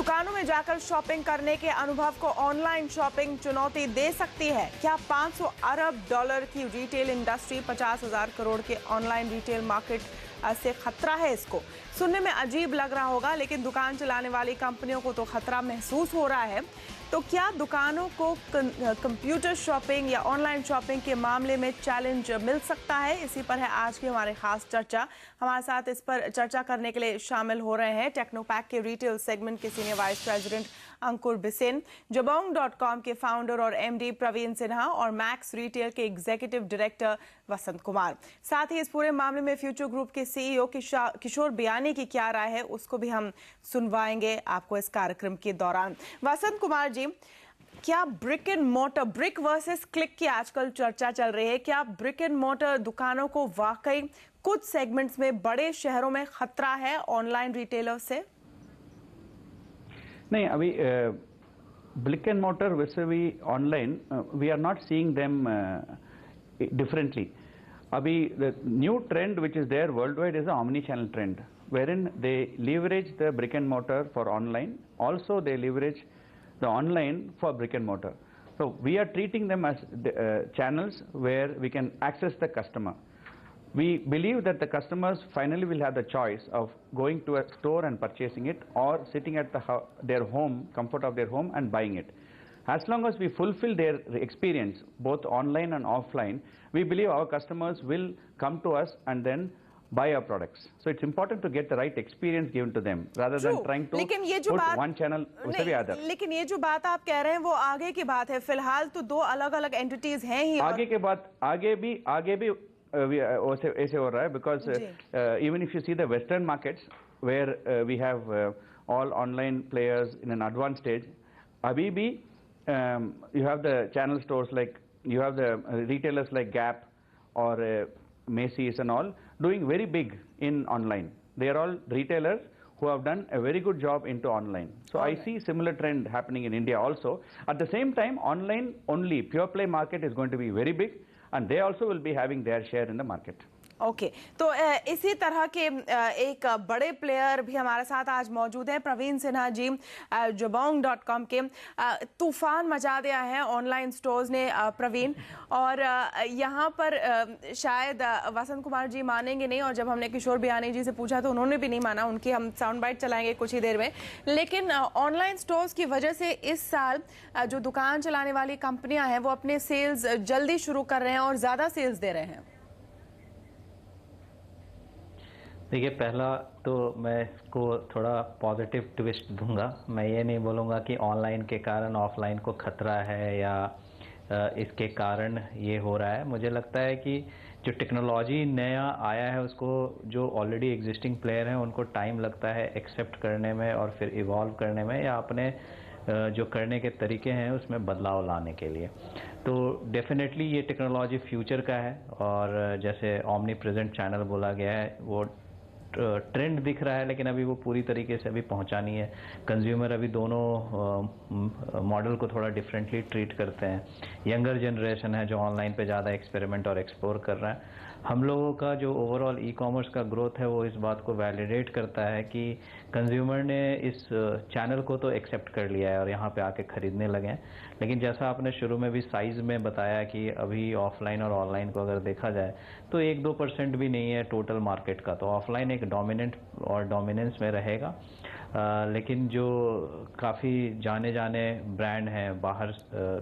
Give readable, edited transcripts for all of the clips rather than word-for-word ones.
दुकानों में जाकर शॉपिंग करने के अनुभव को ऑनलाइन शॉपिंग चुनौती दे सकती है। क्या 500 अरब डॉलर की रिटेल इंडस्ट्री 50,000 करोड़ के ऑनलाइन रिटेल मार्केट से खतरा है? इसको सुनने में अजीब लग रहा होगा, लेकिन दुकान चलाने वाली कंपनियों को तो खतरा महसूस हो रहा है। तो क्या दुकानों को कंप्यूटर शॉपिंग या ऑनलाइन शॉपिंग के मामले में चैलेंज मिल सकता है? इसी पर है आज की हमारी खास चर्चा। हमारे साथ इस पर चर्चा करने के लिए शामिल हो रहे हैं टेक्नोपैक के रिटेल सेगमेंट के सीनियर वाइस प्रेसिडेंट अंकुर बिसेन, jabong.com के फाउंडर और एमडी प्रवीण सिन्हा और मैक्स रिटेल के एग्जीक्यूटिव डायरेक्टर वसंत कुमार। साथ ही इस पूरे मामले में फ्यूचर ग्रुप के सीईओ किशोर बियानी की क्या राय है, उसको भी हम सुनवाएंगे आपको इस कार्यक्रम के दौरान। वसंत कुमार जी, क्या brick and motor, brick versus click की आजकल चर्चा चल रही है, क्या ब्रिक एंड मोटर दुकानों को वाकई कुछ सेगमेंट्स में बड़े शहरों में खतरा है ऑनलाइन रिटेलर से? नहीं, अभी ब्रिक एंड मोटर वैसे भी online we are not seeing them differently. अभी the new trend which is there worldwide is the omni-channel trend, wherein they leverage the brick and mortar for online. Also, they leverage the online for brick and mortar. So we are treating them as channels where we can access the customer. We believe that the customers finally will have the choice of going to a store and purchasing it, or sitting at their home, comfort of their home, and buying it. As long as we fulfill their experience, both online and offline, we believe our customers will come to us and then buy our products. So it's important to get the right experience given to them, rather than trying to put one channel to the other. लेकिन ये जो बात आप कह रहे हैं वो आगे की बात है। फिलहाल तो दो अलग-अलग एंटिटीज हैं ही। आगे के बात आगे भी ऐसे हो रहा है, because even if you see the Western markets where we have all online players in an advanced stage, abhi bhi you have the channel stores, like you have the retailers like Gap or Macy's and all doing very big in online. They are all retailers who have done a very good job into online. So I see similar trend happening in India also. At the same time, online only pure play market is going to be very big, and they also will be having their share in the market. Okay, तो इसी तरह के एक बड़े player भी हमारे साथ आज मौजूद हैं। प्रवीण सिन्हा जी, jabong.com के तूफान मचा दिया है ऑनलाइन स्टोर्स ने प्रवीण, और यहाँ पर शायद वसंत कुमार जी मानेंगे नहीं, और जब हमने किशोर बियानी जी से पूछा तो उन्होंने भी नहीं माना। उनकी हम साउंड बाइट चलाएंगे कुछ ही देर में। लेकिन ऑनलाइन स्टोर्स की वजह से इस साल जो दुकान चलाने वाली कंपनियां हैं वो अपने सेल्स जल्दी शुरू कर रहे हैं और ज़्यादा सेल्स दे रहे हैं। देखिए, पहला तो मैं इसको थोड़ा पॉजिटिव ट्विस्ट दूंगा। मैं ये नहीं बोलूँगा कि ऑनलाइन के कारण ऑफलाइन को खतरा है या इसके कारण ये हो रहा है। मुझे लगता है कि जो टेक्नोलॉजी नया आया है उसको जो ऑलरेडी एग्जिस्टिंग प्लेयर हैं उनको टाइम लगता है एक्सेप्ट करने में और फिर इवॉल्व करने में, या अपने जो करने के तरीके हैं उसमें बदलाव लाने के लिए। तो डेफिनेटली ये टेक्नोलॉजी फ्यूचर का है, और जैसे ओमनी प्रेजेंट चैनल बोला गया है वो ट्रेंड दिख रहा है, लेकिन अभी वो पूरी तरीके से अभी पहुंचा नहीं है। कंज्यूमर अभी दोनों मॉडल को थोड़ा डिफरेंटली ट्रीट करते हैं। यंगर जनरेशन है जो ऑनलाइन पे ज़्यादा एक्सपेरिमेंट और एक्सप्लोर कर रहा है। हम लोगों का जो ओवरऑल ई कॉमर्स का ग्रोथ है वो इस बात को वैलिडेट करता है कि कंज्यूमर ने इस चैनल को तो एक्सेप्ट कर लिया है और यहाँ पे आके ख़रीदने लगे हैं। लेकिन जैसा आपने शुरू में भी साइज़ में बताया कि अभी ऑफलाइन और ऑनलाइन को अगर देखा जाए तो 1-2% भी नहीं है टोटल मार्केट का। तो ऑफलाइन एक डोमिनेंट और डोमिनेंस में रहेगा, लेकिन जो काफ़ी जाने ब्रांड हैं, बाहर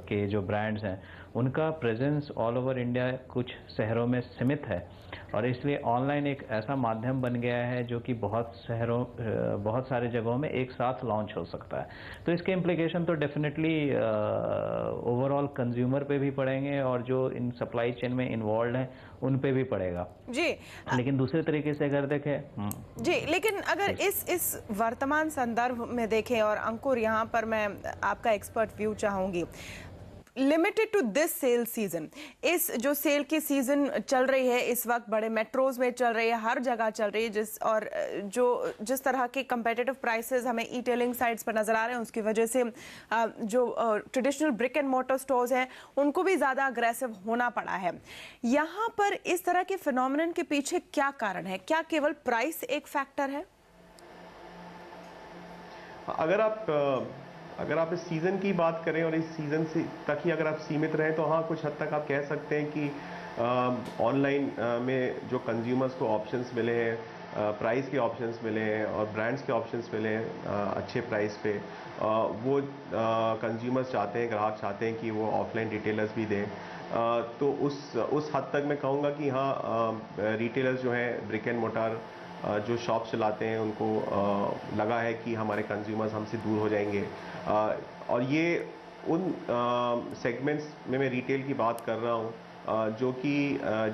के जो ब्रांड्स हैं उनका प्रेजेंस ऑल ओवर इंडिया कुछ शहरों में सीमित है, और इसलिए ऑनलाइन एक ऐसा माध्यम बन गया है जो कि बहुत सारे जगहों में एक साथ लॉन्च हो सकता है। तो इसके इम्प्लीकेशन तो डेफिनेटली ओवरऑल कंज्यूमर पे भी पड़ेंगे और जो इन सप्लाई चेन में इन्वॉल्व हैं उन पे भी पड़ेगा जी। लेकिन दूसरे तरीके से अगर देखें जी, लेकिन अगर इस वर्तमान संदर्भ में देखें, और अंकुर यहाँ पर मैं आपका एक्सपर्ट व्यू चाहूंगी, limited to this sale season, इस जो सेल की सीजन चल रही है इस वक्त बड़े मेट्रोज में चल रही है, हर जगह चल रही है, जिस तरह के कंपेटिटिव प्राइसेस हमें ई टेलिंग साइट्स पर नजर आ रहे हैं उसकी वजह से जो traditional brick and motor stores हैं उनको भी ज़्यादा अग्रेसिव होना पड़ा है। यहाँ पर इस तरह के फिनोमिनन के पीछे क्या कारण है? क्या केवल प्राइस एक फैक्टर है? अगर आप इस सीज़न की बात करें और इस सीज़न से तक ही अगर आप सीमित रहें तो हाँ, कुछ हद तक आप कह सकते हैं कि ऑनलाइन में जो कंज्यूमर्स को ऑप्शंस मिले हैं, प्राइस के ऑप्शंस मिले हैं और ब्रांड्स के ऑप्शंस मिले हैं अच्छे प्राइस पे, वो कंज्यूमर्स चाहते हैं, ग्राहक चाहते हैं कि वो ऑफलाइन रिटेलर्स भी दें। तो उस हद तक मैं कहूँगा कि हाँ, रिटेलर्स जो हैं, ब्रिक एंड मोटार जो शॉप चलाते हैं, उनको लगा है कि हमारे कंज्यूमर्स हमसे दूर हो जाएंगे। और ये उन सेगमेंट्स में मैं रिटेल की बात कर रहा हूँ जो कि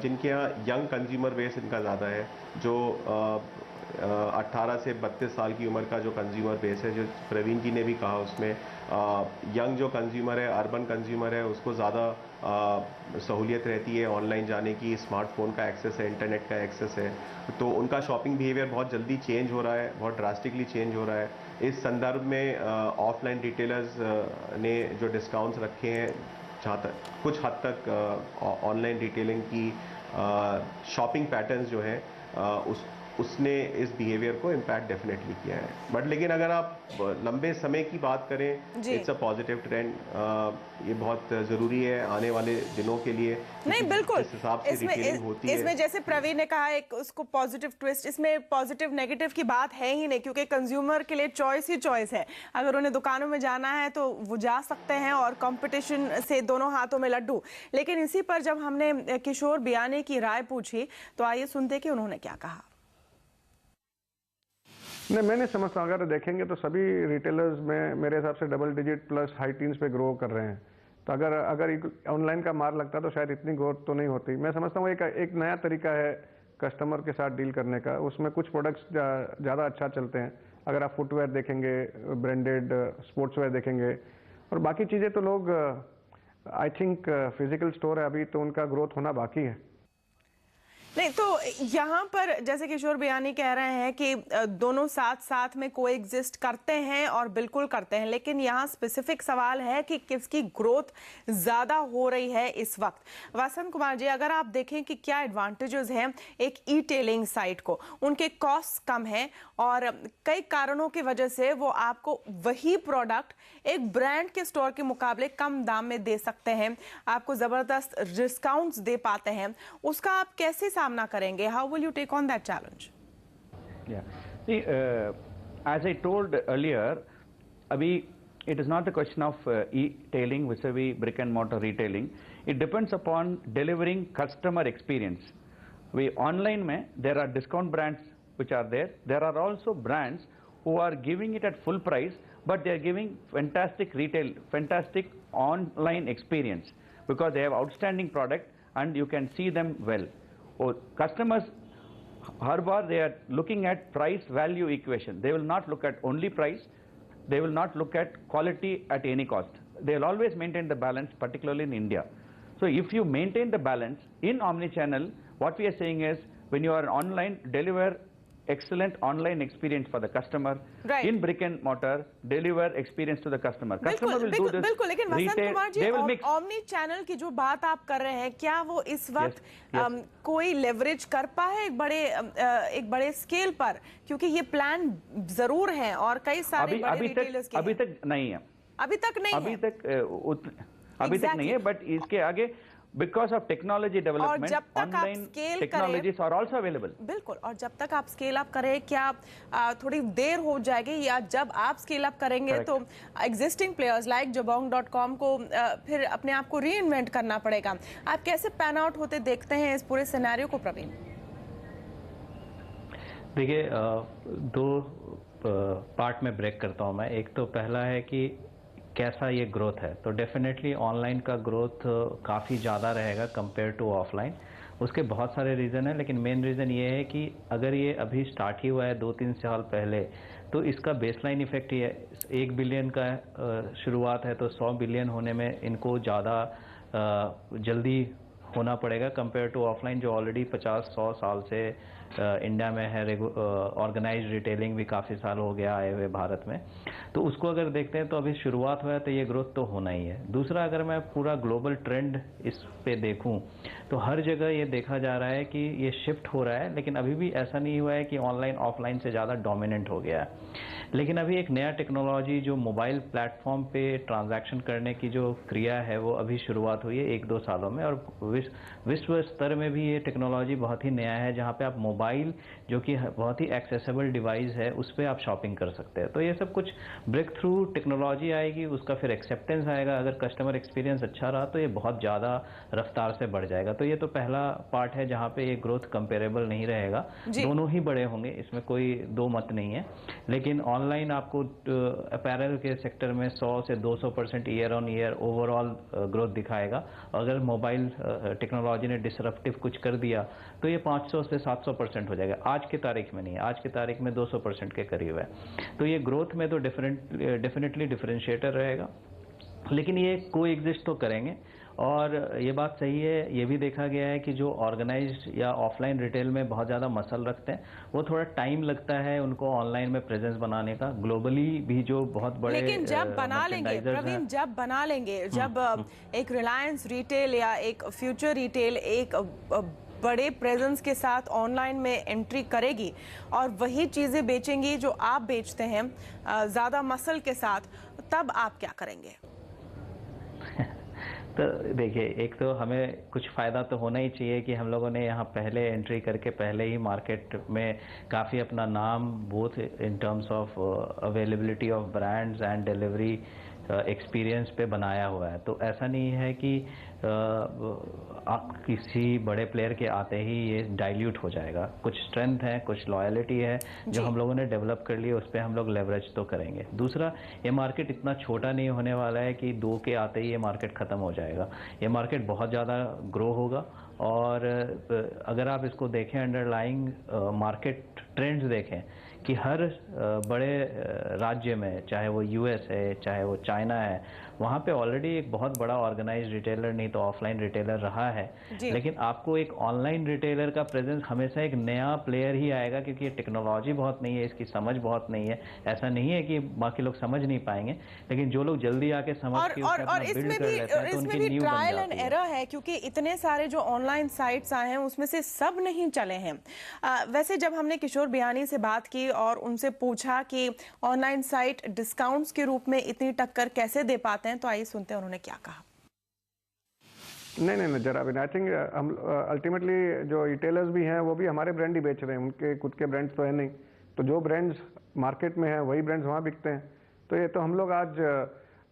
जिनके यहाँ यंग कंज्यूमर बेस इनका ज़्यादा है, जो 18 से 32 साल की उम्र का जो कंज्यूमर बेस है, जो प्रवीण जी ने भी कहा, उसमें यंग जो कंज्यूमर है, अर्बन कंज्यूमर है, उसको ज़्यादा सहूलियत रहती है ऑनलाइन जाने की, स्मार्टफोन का एक्सेस है, इंटरनेट का एक्सेस है, तो उनका शॉपिंग बिहेवियर बहुत जल्दी चेंज हो रहा है, बहुत ड्रास्टिकली चेंज हो रहा है। इस संदर्भ में ऑफलाइन रिटेलर्स ने जो डिस्काउंट्स रखे हैं, जहाँ तक कुछ हद तक ऑनलाइन रिटेलिंग की शॉपिंग पैटर्न्स जो है उसने इस बिहेवियर को इम्पैक्ट डेफिनेटली किया है। बट लेकिन अगर आप लंबे समय की बात करें, इट्स अ पॉजिटिव ट्रेंड। ये बहुत ज़रूरी है आने वाले दिनों के लिए। नहीं, बिल्कुल, इस हिसाब से रिटेलिंग होती है। इसमें जैसे प्रवीण ने कहा, एक उसको पॉजिटिव ट्विस्ट, इसमें पॉजिटिव नेगेटिव की बात है ही नहीं, क्योंकि कंज्यूमर के लिए चॉइस ही चॉइस है। अगर उन्हें दुकानों में जाना है तो वो जा सकते हैं, और कंपटीशन से दोनों हाथों में लड्डू। लेकिन इसी पर जब हमने किशोर बियानी की राय पूछी, तो आइए सुनते कि उन्होंने क्या कहा। नहीं, मैं नहीं समझता। अगर देखेंगे तो सभी रिटेलर्स में मेरे हिसाब से double digit plus high teens पे ग्रो कर रहे हैं। तो अगर ऑनलाइन का मार लगता तो शायद इतनी ग्रोथ तो नहीं होती। मैं समझता हूँ एक नया तरीका है कस्टमर के साथ डील करने का। उसमें कुछ प्रोडक्ट्स ज़्यादा अच्छा चलते हैं। अगर आप फुटवेयर देखेंगे, ब्रांडेड स्पोर्ट्स वेयर देखेंगे, और बाकी चीज़ें तो लोग आई थिंक फिजिकल स्टोर है अभी, तो उनका ग्रोथ होना बाकी है। नहीं, तो यहाँ पर जैसे किशोर बियानी कह रहे हैं कि दोनों साथ साथ में कोएग्जिस्ट करते हैं, और बिल्कुल करते हैं, लेकिन यहाँ स्पेसिफिक सवाल है कि किसकी ग्रोथ ज़्यादा हो रही है इस वक्त। वसंत कुमार जी, अगर आप देखें कि क्या एडवांटेजेस हैं एक ई टेलिंग साइट को, उनके कॉस्ट कम है और कई कारणों की वजह से वो आपको वही प्रोडक्ट एक ब्रांड के स्टोर के मुकाबले कम दाम में दे सकते हैं, आपको ज़बरदस्त डिस्काउंट्स दे पाते हैं। उसका आप कैसे सामना करेंगे? How will you take on that challenge? Yeah. See, as I told earlier, abhi it is not a question of e-tailing vis-a-vis brick and mortar retailing. It depends upon delivering customer experience. We online mein there are discount brands which are there. There are also brands who are giving it at full price, but they are giving fantastic retail, fantastic online experience because they have outstanding product and you can see them well. Or customers, her bar they are looking at price value equation. They will not look at only price. They will not look at quality at any cost. They will always maintain the balance, particularly in India. So if you maintain the balance in omni-channel, what we are saying is when you are online, deliver excellent online experience for the customer. Right. In brick and mortar, deliver experience to the customer. Customer will do this. बिल्कुल, लेकिन वसंत Kumar ji, they will mix. omni channel की जो बात आप कर रहे हैं, क्या वो इस वक्त कोई लेवरेज कर पाए एक बड़े स्केल पर? क्योंकि ये प्लान जरूर हैं और कई सारे बड़े रिटेलर्स के अभी तक नहीं है। अभी तक नहीं है, बट इसके आगे because of technology development, online technologies are also available. बिल्कुल, और जब तक आप स्केल अप करें, क्या थोड़ी देर हो जाएगी, या जब आप स्केल अप करेंगे तो एग्जिस्टिंग प्लेयर्स लाइक jabong.com को फिर अपने आप को रीइन्वेंट करना पड़ेगा? आप कैसे पैन आउट होते देखते हैं इस पूरे सिनेरियो को प्रवीण? देखिए, दो पार्ट में ब्रेक करता हूं मैं। एक तो पहला है कि कैसा ये ग्रोथ है, तो डेफिनेटली ऑनलाइन का ग्रोथ काफ़ी ज़्यादा रहेगा कंपेयर टू ऑफलाइन। उसके बहुत सारे रीज़न हैं, लेकिन मेन रीज़न ये है कि अगर ये अभी स्टार्ट ही हुआ है 2-3 साल पहले, तो इसका बेसलाइन इफेक्ट ही है। 1 बिलियन का शुरुआत है, तो 100 बिलियन होने में इनको ज़्यादा जल्दी होना पड़ेगा कंपेयर टू ऑफलाइन, जो ऑलरेडी 50-100 साल से इंडिया में है। ऑर्गेनाइज्ड रिटेलिंग भी काफ़ी साल हो गया आए हुए भारत में। तो उसको अगर देखते हैं तो अभी शुरुआत हुआ है, तो ये ग्रोथ तो होना ही है। दूसरा, अगर मैं पूरा ग्लोबल ट्रेंड इस पे देखूं तो हर जगह ये देखा जा रहा है कि ये शिफ्ट हो रहा है, लेकिन अभी भी ऐसा नहीं हुआ है कि ऑनलाइन ऑफलाइन से ज़्यादा डोमिनेंट हो गया है। लेकिन अभी एक नया टेक्नोलॉजी जो मोबाइल प्लेटफॉर्म पे ट्रांजैक्शन करने की जो क्रिया है वो अभी शुरुआत हुई है 1-2 सालों में, और विश्व स्तर में भी ये टेक्नोलॉजी बहुत ही नया है, जहाँ पे आप मोबाइल जो कि बहुत ही एक्सेसिबल डिवाइस है उस पर आप शॉपिंग कर सकते हैं। तो ये सब कुछ ब्रेक थ्रू टेक्नोलॉजी आएगी, उसका फिर एक्सेप्टेंस आएगा। अगर कस्टमर एक्सपीरियंस अच्छा रहा तो ये बहुत ज़्यादा रफ्तार से बढ़ जाएगा। तो ये तो पहला पार्ट है जहाँ पे ये ग्रोथ कंपेरेबल नहीं रहेगा, दोनों ही बड़े होंगे, इसमें कोई दो मत नहीं है। लेकिन ऑनलाइन आपको अपैरल के सेक्टर में 100 से 200% year on year overall growth दिखाएगा। अगर मोबाइल टेक्नोलॉजी ने डिसरप्टिव कुछ कर दिया तो ये 500 से 700% हो जाएगा। आज की तारीख में नहीं, आज की तारीख में 200% के करीब है। तो ये ग्रोथ में तो डेफिनेटली डिफरेंशिएटर रहेगा, लेकिन ये को एग्जिस्ट तो करेंगे। और ये बात सही है, ये भी देखा गया है कि जो ऑर्गेनाइज्ड या ऑफलाइन रिटेल में बहुत ज़्यादा मसल रखते हैं वो थोड़ा टाइम लगता है उनको ऑनलाइन में प्रेजेंस बनाने का। ग्लोबली भी जो बहुत बड़े लेकिन जब बना लेंगे प्रवीण, जब बना लेंगे, जब एक रिलायंस रिटेल या एक फ्यूचर रिटेल एक बड़े प्रेजेंस के साथ ऑनलाइन में एंट्री करेगी और वही चीज़ें बेचेंगी जो आप बेचते हैं ज़्यादा मसल के साथ, तब आप क्या करेंगे? तो देखिए, एक तो हमें कुछ फ़ायदा तो होना ही चाहिए कि हम लोगों ने यहाँ पहले एंट्री करके पहले ही मार्केट में काफ़ी अपना नाम both in terms of availability of brands and delivery experience पे बनाया हुआ है। तो ऐसा नहीं है कि किसी बड़े प्लेयर के आते ही ये डाइल्यूट हो जाएगा। कुछ स्ट्रेंथ है, कुछ लॉयलिटी है जो हम लोगों ने डेवलप कर ली, उस पर हम लोग लेवरेज तो करेंगे। दूसरा, ये मार्केट इतना छोटा नहीं होने वाला है कि 2 के आते ही ये मार्केट ख़त्म हो जाएगा। ये मार्केट बहुत ज़्यादा ग्रो होगा। और अगर आप इसको देखें, अंडरलाइंग मार्केट ट्रेंड्स देखें कि हर बड़े राज्य में, चाहे वो यूएस है, चाहे वो चाइना है, वहाँ पे ऑलरेडी एक बहुत बड़ा ऑर्गेनाइज्ड रिटेलर नहीं तो ऑफलाइन रिटेलर रहा है। लेकिन आपको एक ऑनलाइन रिटेलर का प्रेजेंस हमेशा एक नया प्लेयर ही आएगा, क्योंकि ये टेक्नोलॉजी बहुत नहीं है, इसकी समझ बहुत नहीं है। ऐसा नहीं है कि बाकी लोग समझ नहीं पाएंगे, लेकिन जो लोग जल्दी आके समझ के और इसमें भी ट्रायल एंड एरर है, क्योंकि इतने सारे जो ऑनलाइन साइट्स आए हैं उसमें से सब नहीं चले हैं। वैसे जब हमने किशोर बियानी से बात की और उनसे पूछा कि ऑनलाइन साइट डिस्काउंट्स के रूप में इतनी टक्कर कैसे दे पाते हैं, तो आइए सुनते हैं उन्होंने क्या कहा। नहीं जरा भी, आई थिंक हम अल्टीमेटली जो रिटेलर्स भी हैं वो भी हमारे ब्रांड ही बेच रहे हैं, उनके खुद के ब्रांड्स तो है नहीं। तो जो ब्रांड्स मार्केट में हैं वही ब्रांड्स वहाँ बिकते हैं। तो ये तो हम लोग आज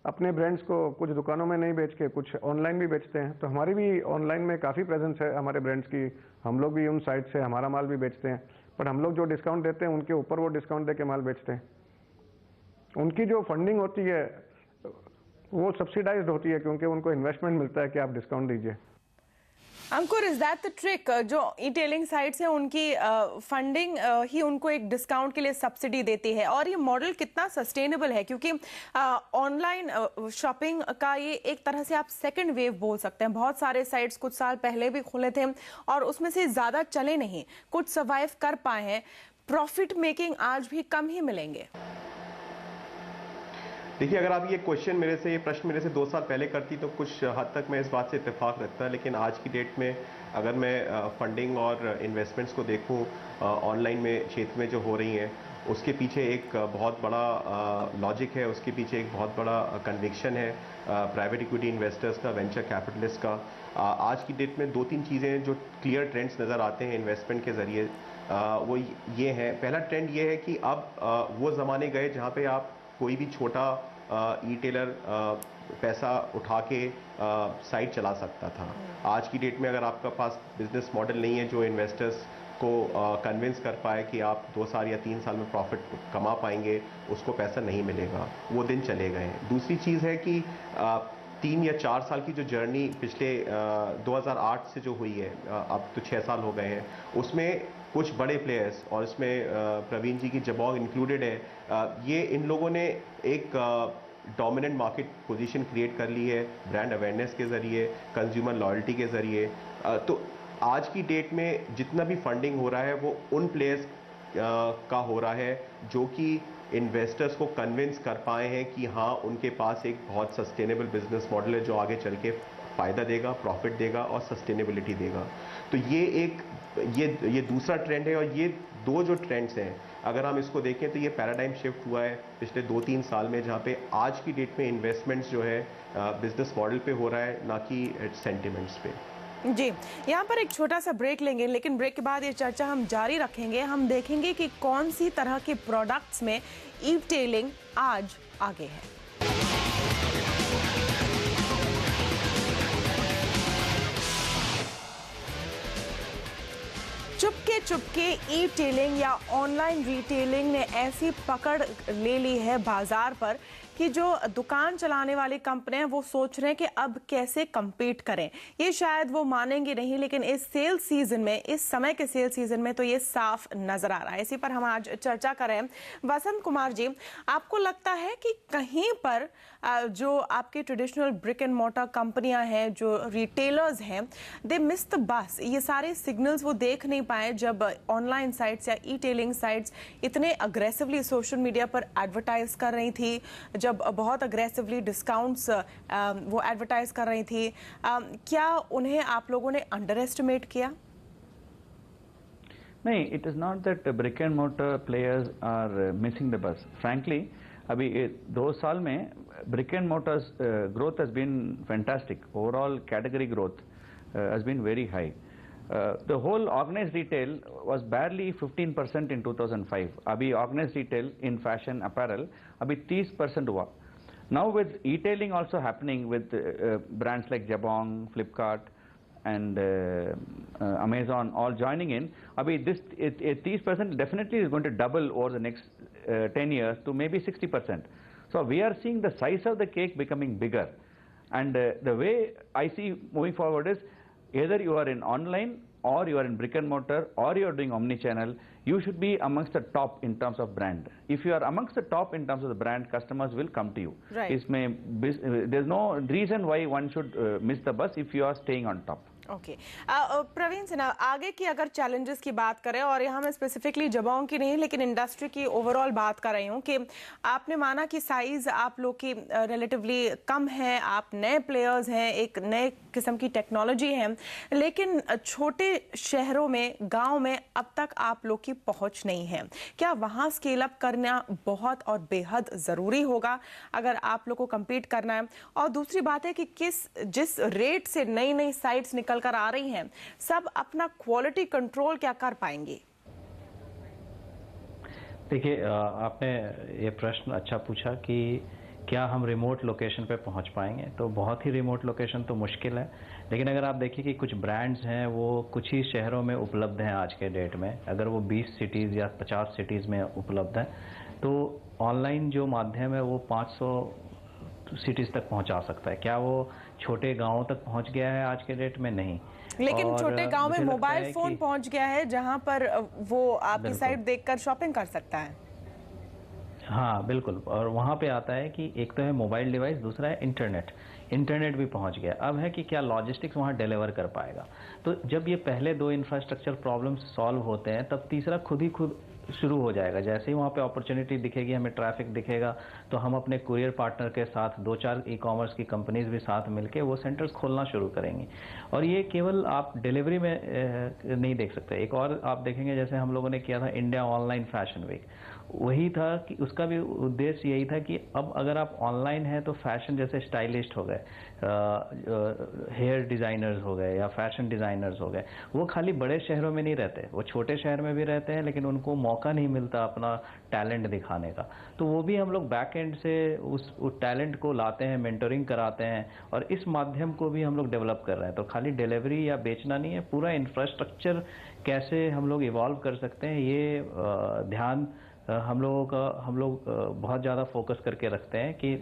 अपने ब्रांड्स को कुछ दुकानों में नहीं बेच के कुछ ऑनलाइन भी बेचते हैं। तो हमारी भी ऑनलाइन में काफ़ी प्रेजेंस है हमारे ब्रांड्स की। हम लोग भी उन साइट से हमारा माल भी बेचते हैं, बट हम लोग जो डिस्काउंट देते हैं उनके ऊपर वो डिस्काउंट दे के माल बेचते हैं। उनकी जो फंडिंग होती है वो सब्सिडाइज्ड होती है, क्योंकि उनको इन्वेस्टमेंट मिलता है कि आप डिस्काउंट दीजिए। अंकुर, इज दैट द ट्रिक? जो ई-टेलिंग साइट्स हैं उनकी फंडिंग ही उनको एक डिस्काउंट के लिए सब्सिडी देती है, और ये मॉडल कितना सस्टेनेबल है? क्योंकि ऑनलाइन शॉपिंग का ये एक तरह से आप सेकंड वेव बोल सकते हैं। बहुत सारे साइट्स कुछ साल पहले भी खुले थे और उसमें से ज़्यादा चले नहीं, कुछ सर्वाइव कर पाए हैं। प्रॉफिट मेकिंग आज भी कम ही मिलेंगे। देखिए, अगर आप ये प्रश्न मेरे से 2 साल पहले करती तो कुछ हद तक मैं इस बात से इत्तेफाक रखता, लेकिन आज की डेट में अगर मैं फंडिंग और इन्वेस्टमेंट्स को देखूं ऑनलाइन में क्षेत्र में जो हो रही हैं, उसके पीछे एक बहुत बड़ा लॉजिक है, उसके पीछे एक बहुत बड़ा कन्विक्शन है प्राइवेट इक्विटी इन्वेस्टर्स का, वेंचर कैपिटलिस्ट का। आज की डेट में 2-3 चीज़ें जो क्लियर ट्रेंड्स नज़र आते हैं इन्वेस्टमेंट के ज़रिए, वो ये हैं। पहला ट्रेंड ये है कि अब वो ज़माने गए जहाँ पे आप कोई भी छोटा ई-टेलर पैसा उठा के साइट चला सकता था। आज की डेट में अगर आपका पास बिजनेस मॉडल नहीं है जो इन्वेस्टर्स को कन्विंस कर पाए कि आप 2 साल या 3 साल में प्रॉफिट कमा पाएंगे, उसको पैसा नहीं मिलेगा, वो दिन चले गए हैं। दूसरी चीज़ है कि 3 या 4 साल की जो जर्नी पिछले 2008 से जो हुई है, अब तो 6 साल हो गए हैं, उसमें कुछ बड़े प्लेयर्स और इसमें प्रवीण जी की जबोंग इंक्लूडेड है, ये इन लोगों ने एक डोमिनेंट मार्केट पोजीशन क्रिएट कर ली है ब्रांड अवेयरनेस के ज़रिए, कंज्यूमर लॉयल्टी के ज़रिए। तो आज की डेट में जितना भी फंडिंग हो रहा है वो उन प्लेयर्स का हो रहा है जो कि इन्वेस्टर्स को कन्विंस कर पाए हैं कि हाँ, उनके पास एक बहुत सस्टेनेबल बिजनेस मॉडल है जो आगे चल के फ़ायदा देगा, प्रॉफिट देगा और सस्टेनेबिलिटी देगा। तो ये दूसरा ट्रेंड है, और ये दो जो ट्रेंड्स हैं अगर हम इसको देखें तो ये पैराडाइम शिफ्ट हुआ है पिछले 2-3 साल में, जहाँ पे आज की डेट में इन्वेस्टमेंट्स जो है बिजनेस मॉडल पे हो रहा है, ना कि सेंटिमेंट्स पे। जी, यहाँ पर एक छोटा सा ब्रेक लेंगे, लेकिन ब्रेक के बाद ये चर्चा हम जारी रखेंगे। हम देखेंगे कि कौन सी तरह के प्रोडक्ट्स में ई-टेलिंग आज आगे है। चुपके ई-टेलिंग या ऑनलाइन रिटेलिंग ने ऐसी पकड़ ले ली है बाजार पर कि जो दुकान चलाने वाली कंपनियां वो सोच रहे हैं कि अब कैसे compete करें। ये शायद वो मानेंगे नहीं, लेकिन इस सेल सीजन में, इस समय के सेल सीजन में तो ये साफ नजर आ रहा है। इसी पर हम आज चर्चा करें। वसंत कुमार जी, आपको लगता है कि कहीं पर जो आपके ट्रेडिशनल ब्रिक एंड मोर्टर कंपनियां हैं, जो रिटेलर्स हैं, दे मिस द बस, ये सारे सिग्नल्स वो देख नहीं पाए जब ऑनलाइन साइट्स या ई-टेलिंग साइट्स इतने अग्रेसिवली सोशल मीडिया पर एडवर्टाइज कर रही थी, जब बहुत अग्रेसिवली डिस्काउंट्स वो एडवर्टाइज कर रही थी। क्या उन्हें आप लोगों ने अंडर एस्टिमेट किया? नहीं, it is not that brick and mortar players are missing the bus. Frankly, अभी 2 साल में brick and mortar's growth has been fantastic. Overall category growth has been very high. The whole organized retail was barely 15% in 2005. अभी organized retail in fashion apparel अभी 30% हुआ. Now with e-tailing also happening with brands like Jabong, Flipkart and Amazon all joining in, abhi this 30% definitely is going to double over the next 10 years to maybe 60%. So we are seeing the size of the cake becoming bigger, and the way I see moving forward is either you are in online or you are in brick and mortar or you are doing omni-channel, you should be amongst the top in terms of brand. If you are amongst the top in terms of the brand, customers will come to you. Right. There's no reason why one should miss the bus if you are staying on top. Okay Praveen Sinha, आगे की अगर challenges की बात करें, और यहाँ मैं specifically Jabong की नहीं लेकिन इंडस्ट्री की ओवरऑल बात कर रही हूँ, कि आपने माना कि साइज आप लोग की रिलेटिवली कम है, आप नए प्लेयर्स हैं, एक नए किस्म की टेक्नोलॉजी है, लेकिन छोटे शहरों में, गांव में अब तक आप लोग की पहुंच नहीं है। क्या वहाँ स्केल अप करना बहुत और बेहद ज़रूरी होगा अगर आप लोग को कम्पीट करना है? और दूसरी बात है कि जिस रेट से नई नई साइट्स निकल कर आ रही हैं, सब अपना क्वालिटी कंट्रोल क्या कर पाएंगे? देखिए, आपने ये प्रश्न अच्छा पूछा कि क्या हम रिमोट लोकेशन पे पहुंच पाएंगे। तो बहुत ही रिमोट लोकेशन तो मुश्किल है, लेकिन अगर आप देखिए कि कुछ ब्रांड्स हैं वो कुछ ही शहरों में उपलब्ध हैं आज के डेट में, अगर वो 20 सिटीज़ या 50 सिटीज़ में उपलब्ध हैं, तो ऑनलाइन जो माध्यम है वो 500 सिटीज़ तक पहुंचा सकता है। क्या वो छोटे गांवों तक पहुंच गया है आज के डेट में? नहीं। लेकिन छोटे गांव में मोबाइल फोन पहुंच गया है जहां पर वो आपकी साइट देखकर शॉपिंग कर सकता है। हाँ बिल्कुल, और वहाँ पे आता है कि एक तो है मोबाइल डिवाइस, दूसरा है इंटरनेट भी पहुँच गया। अब है कि क्या लॉजिस्टिक्स वहाँ डिलीवर कर पाएगा। तो जब ये पहले 2 इंफ्रास्ट्रक्चर प्रॉब्लम्स सॉल्व होते हैं, तब तीसरा खुद ही खुद शुरू हो जाएगा। जैसे ही वहाँ पे अपॉर्चुनिटी दिखेगी, हमें ट्रैफिक दिखेगा, तो हम अपने कुरियर पार्टनर के साथ 2-4 ई-कॉमर्स की कंपनीज भी साथ मिलके वो सेंटर्स खोलना शुरू करेंगी। और ये केवल आप डिलीवरी में नहीं देख सकते। एक और आप देखेंगे, जैसे हम लोगों ने किया था इंडिया ऑनलाइन फैशन वीक, वही था कि उसका भी उद्देश्य यही था कि अब अगर आप ऑनलाइन हैं तो फैशन जैसे स्टाइलिस्ट हो गए, हेयर डिज़ाइनर्स हो गए या फैशन डिज़ाइनर्स हो गए, वो खाली बड़े शहरों में नहीं रहते, वो छोटे शहर में भी रहते हैं, लेकिन उनको मौका नहीं मिलता अपना टैलेंट दिखाने का। तो वो भी हम लोग बैक एंड से उस टैलेंट को लाते हैं, मेंटरिंग कराते हैं, और इस माध्यम को भी हम लोग डेवलप कर रहे हैं। तो खाली डिलीवरी या बेचना नहीं है, पूरा इंफ्रास्ट्रक्चर कैसे हम लोग इवॉल्व कर सकते हैं, ये ध्यान हम लोग बहुत ज़्यादा फोकस करके रखते हैं कि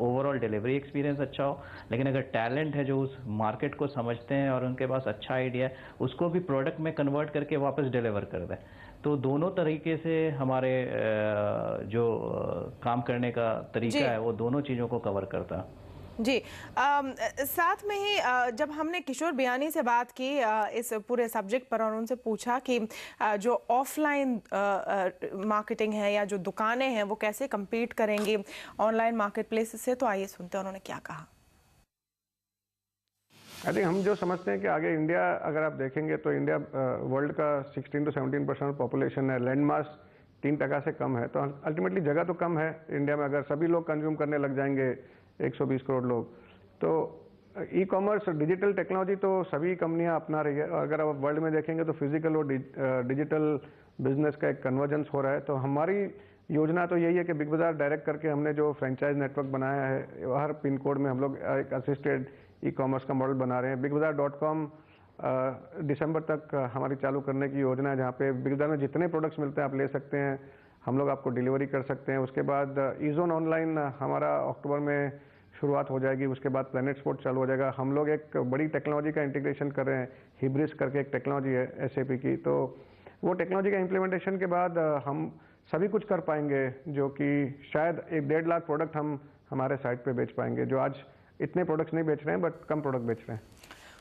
ओवरऑल डिलीवरी एक्सपीरियंस अच्छा हो, लेकिन अगर टैलेंट है जो उस मार्केट को समझते हैं और उनके पास अच्छा आइडिया है, उसको भी प्रोडक्ट में कन्वर्ट करके वापस डिलीवर कर दें। तो दोनों तरीके से हमारे जो काम करने का तरीका है वो दोनों चीज़ों को कवर करता है। जी, साथ में ही जब हमने किशोर बियानी से बात की इस पूरे सब्जेक्ट पर और उनसे पूछा कि जो ऑफलाइन मार्केटिंग है या जो दुकानें हैं वो कैसे compete करेंगी ऑनलाइन मार्केट प्लेस से, तो आइए सुनते हैं उन्होंने क्या कहा। आई थिंक हम जो समझते हैं कि आगे इंडिया, अगर आप देखेंगे तो इंडिया वर्ल्ड का 16 to 17% पॉपुलेशन है, लैंड मास 3% से कम है, तो अल्टीमेटली जगह तो कम है इंडिया में। अगर सभी लोग कंज्यूम करने लग जाएंगे, 120 करोड़ लोग, तो ई कॉमर्स डिजिटल टेक्नोलॉजी तो सभी कंपनियां अपना रही है। अगर आप वर्ल्ड में देखेंगे तो फिजिकल और डिजिटल बिजनेस का एक कन्वर्जेंस हो रहा है। तो हमारी योजना तो यही है कि बिग बाजार डायरेक्ट करके हमने जो फ्रेंचाइज नेटवर्क बनाया है, हर पिन कोड में हम लोग एक असिस्टेड ई कॉमर्स का मॉडल बना रहे हैं। BigBazaar.com दिसंबर तक हमारी चालू करने की योजना है, जहाँ पे बिग बाजार में जितने प्रोडक्ट्स मिलते हैं आप ले सकते हैं, हम लोग आपको डिलीवरी कर सकते हैं। उसके बाद ईज़ोन ऑनलाइन हमारा अक्टूबर में शुरुआत हो जाएगी। उसके बाद प्लैनेट स्पोर्ट चालू हो जाएगा। हम लोग एक बड़ी टेक्नोलॉजी का इंटीग्रेशन कर रहे हैं, हिब्रिस करके एक टेक्नोलॉजी है SAP की। तो वो टेक्नोलॉजी का इम्प्लीमेंटेशन के बाद हम सभी कुछ कर पाएंगे, जो कि शायद 1.5 लाख प्रोडक्ट हम हमारे साइट पे बेच पाएंगे, जो आज इतने प्रोडक्ट्स नहीं बेच रहे हैं, बट कम प्रोडक्ट बेच रहे हैं।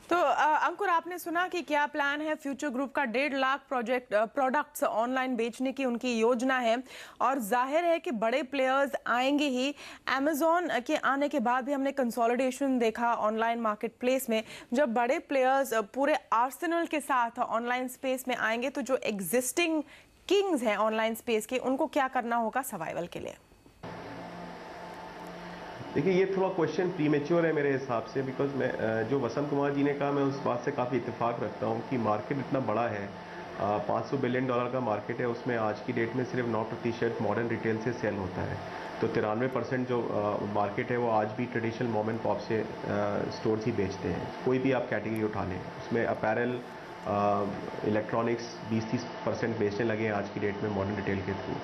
तो अंकुर, आपने सुना कि क्या प्लान है फ्यूचर ग्रुप का? 1.5 लाख प्रोडक्ट्स ऑनलाइन बेचने की उनकी योजना है, और जाहिर है कि बड़े प्लेयर्स आएंगे ही। अमेजोन के आने के बाद भी हमने कंसोलिडेशन देखा ऑनलाइन मार्केट प्लेस में। जब बड़े प्लेयर्स पूरे आर्सेनल के साथ ऑनलाइन स्पेस में आएंगे, तो जो एग्जिस्टिंग किंग्स हैं ऑनलाइन स्पेस के, उनको क्या करना होगा सर्वाइवल के लिए? देखिए, ये थोड़ा क्वेश्चन प्रीमेच्योर है मेरे हिसाब से, बिकॉज मैं जो वसंत कुमार जी ने कहा, मैं उस बात से काफ़ी इत्तेफाक रखता हूँ कि मार्केट इतना बड़ा है, $500 बिलियन का मार्केट है, उसमें आज की डेट में सिर्फ 9% मॉडर्न रिटेल से सेल होता है। तो 93% जो मार्केट है वो आज भी ट्रेडिशनल मॉम एंड पॉप से स्टोर्स ही बेचते हैं। कोई भी आप कैटेगरी उठा लें, उसमें अपैरल, इलेक्ट्रॉनिक्स 20-30% बेचने लगे हैं आज की डेट में मॉडर्न रिटेल के थ्रू।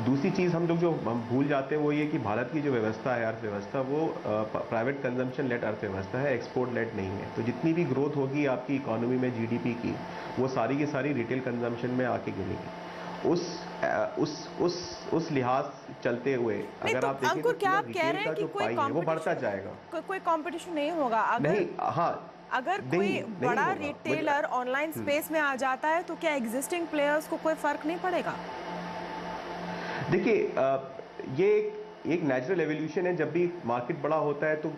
दूसरी चीज़ हम लोग जो भूल जाते हैं वो ये कि भारत की जो व्यवस्था है, अर्थव्यवस्था, वो प्राइवेट कंजम्पशन लेड अर्थव्यवस्था है, एक्सपोर्ट लेड नहीं है। तो जितनी भी ग्रोथ होगी आपकी इकोनॉमी में GDP की, वो सारी की सारी रिटेल कंजम्पशन में आके गिरेगी। उस लिहाज चलते हुए अगर तो आप देखें, अंकुर, क्या आप कह रहे हैं कि कोई वो बढ़ता जाएगा, कोई कंपटीशन नहीं होगा? नहीं, हाँ, अगर कोई बड़ा रिटेलर ऑनलाइन स्पेस में आ जाता है, तो क्या एग्जिस्टिंग प्लेयर्स को कोई फर्क नहीं पड़ेगा? देखिए, ये एक नेचुरल एवोल्यूशन है। जब भी मार्केट बड़ा होता है तो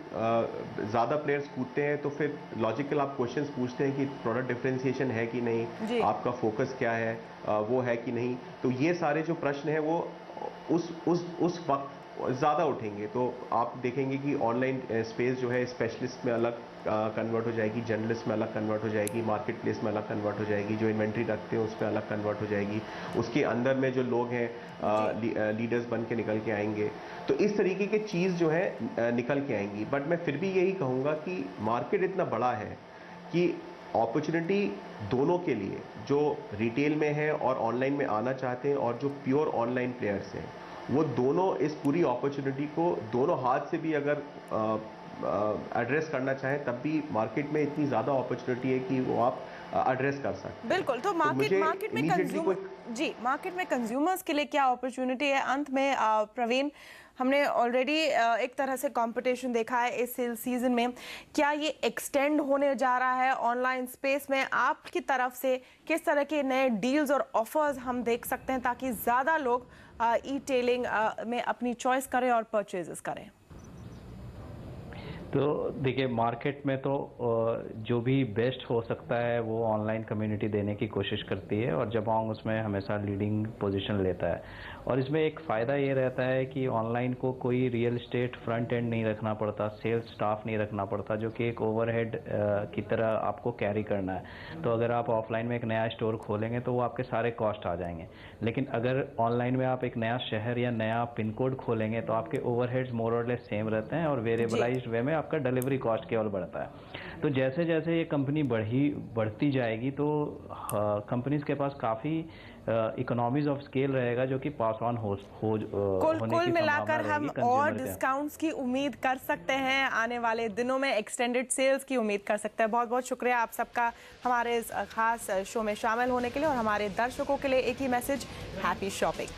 ज़्यादा प्लेयर्स कूदते हैं, तो फिर लॉजिकल आप क्वेश्चंस पूछते हैं कि प्रोडक्ट डिफरेंशिएशन है कि नहीं, आपका फोकस क्या है, वो है कि नहीं। तो ये सारे जो प्रश्न हैं वो उस वक्त ज़्यादा उठेंगे। तो आप देखेंगे कि ऑनलाइन स्पेस जो है स्पेशलिस्ट में अलग कन्वर्ट हो जाएगी, जर्नलिस्ट में अलग कन्वर्ट हो जाएगी, मार्केट प्लेस में अलग कन्वर्ट हो जाएगी, जो इन्वेंट्री रखते हैं उसमें अलग कन्वर्ट हो जाएगी, उसके अंदर में जो लोग हैं लीडर्स बन के निकल के आएंगे। तो इस तरीके की चीज़ जो है निकल के आएंगी। बट मैं फिर भी यही कहूँगा कि मार्केट इतना बड़ा है कि अपॉर्चुनिटी दोनों के लिए, जो रिटेल में है और ऑनलाइन में आना चाहते हैं, और जो प्योर ऑनलाइन प्लेयर्स हैं, वो दोनों इस पूरी अपॉर्चुनिटी को दोनों हाथ से भी अगर एड्रेस करना चाहें, तब भी मार्केट में इतनी ज़्यादा अपॉर्चुनिटी है कि वो आप एड्रेस कर सकते हैं। बिल्कुल। तो मार्केट में कंज्यूमर्स के लिए क्या अपॉर्चुनिटी है? अंत में प्रवीण, हमने ऑलरेडी एक तरह से कंपटीशन देखा है इस सीजन में। क्या ये एक्सटेंड होने जा रहा है ऑनलाइन स्पेस में? आपकी तरफ से किस तरह के नए डील्स और ऑफर्स हम देख सकते हैं, ताकि ज़्यादा लोग ई-टेलिंग में अपनी चॉइस करें और परचेजेस करें? तो देखिए, मार्केट में तो जो भी बेस्ट हो सकता है वो ऑनलाइन कम्युनिटी देने की कोशिश करती है, और जबोंग उसमें हमेशा लीडिंग पोजीशन लेता है। और इसमें एक फ़ायदा ये रहता है कि ऑनलाइन को कोई रियल एस्टेट फ्रंट एंड नहीं रखना पड़ता, सेल्स स्टाफ नहीं रखना पड़ता, जो कि एक ओवरहेड की तरह आपको कैरी करना है। तो अगर आप ऑफलाइन में एक नया स्टोर खोलेंगे तो वो आपके सारे कॉस्ट आ जाएंगे, लेकिन अगर ऑनलाइन में आप एक नया शहर या नया पिन कोड खोलेंगे तो आपके ओवरहेड्स मोर और लेस सेम रहते हैं, और वेरिएबलाइज्ड वे में आपका डिलीवरी कॉस्ट केवल बढ़ता है। तो जैसे जैसे ये कंपनी बढ़ती जाएगी, तो कंपनीज के पास काफ़ी इकोनॉमीज ऑफ स्केल रहेगा, जो कि पास ऑन कुल मिलाकर हम और डिस्काउंट्स की उम्मीद कर सकते हैं आने वाले दिनों में, एक्सटेंडेड सेल्स की उम्मीद कर सकते हैं। बहुत बहुत शुक्रिया आप सबका हमारे इस खास शो में शामिल होने के लिए, और हमारे दर्शकों के लिए एक ही मैसेज, हैप्पी शॉपिंग।